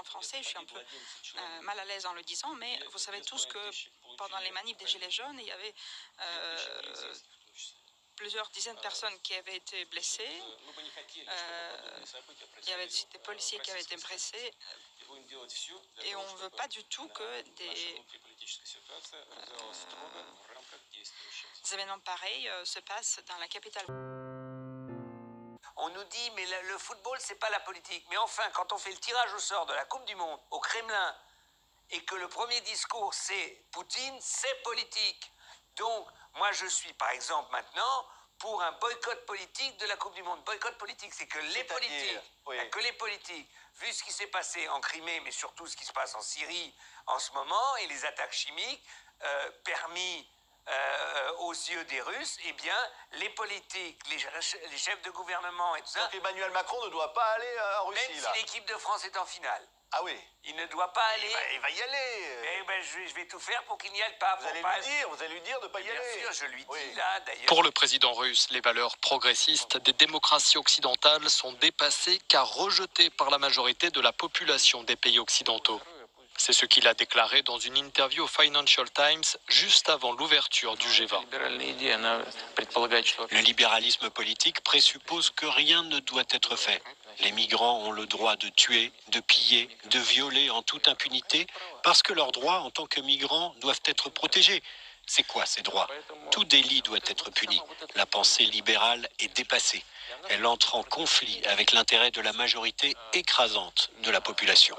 français, je suis un peu mal à l'aise en le disant, mais vous savez tous que pendant les manifs des Gilets jaunes, il y avait plusieurs dizaines de personnes qui avaient été blessées. Il y avait des policiers qui avaient été blessés. Et on ne veut pas du tout que des événements pareils se passent dans la capitale. On nous dit, mais le football, c'est pas la politique. Mais enfin, quand on fait le tirage au sort de la Coupe du Monde au Kremlin et que le premier discours, c'est Poutine, c'est politique. Donc, moi, je suis, par exemple, maintenant, pour un boycott politique de la Coupe du Monde. Boycott politique, c'est que les politiques, que les politiques, vu ce qui s'est passé en Crimée, mais surtout ce qui se passe en Syrie en ce moment, et les attaques chimiques, permis aux yeux des Russes, eh bien, les politiques, les chefs de gouvernement et tout ça... Donc Emmanuel Macron ne doit pas aller en Russie, même si l'équipe de France est en finale. Ah oui. Il ne doit pas aller. Il va y aller. Eh ben, je vais tout faire pour qu'il n'y aille pas. Vous allez lui dire de ne pas y aller. Bien sûr, je lui dis là, d'ailleurs. Pour le président russe, les valeurs progressistes des démocraties occidentales sont dépassées car rejetées par la majorité de la population des pays occidentaux. C'est ce qu'il a déclaré dans une interview au Financial Times juste avant l'ouverture du G20. Le libéralisme politique présuppose que rien ne doit être fait. Les migrants ont le droit de tuer, de piller, de violer en toute impunité parce que leurs droits en tant que migrants doivent être protégés. C'est quoi ces droits? Tout délit doit être puni. La pensée libérale est dépassée. Elle entre en conflit avec l'intérêt de la majorité écrasante de la population.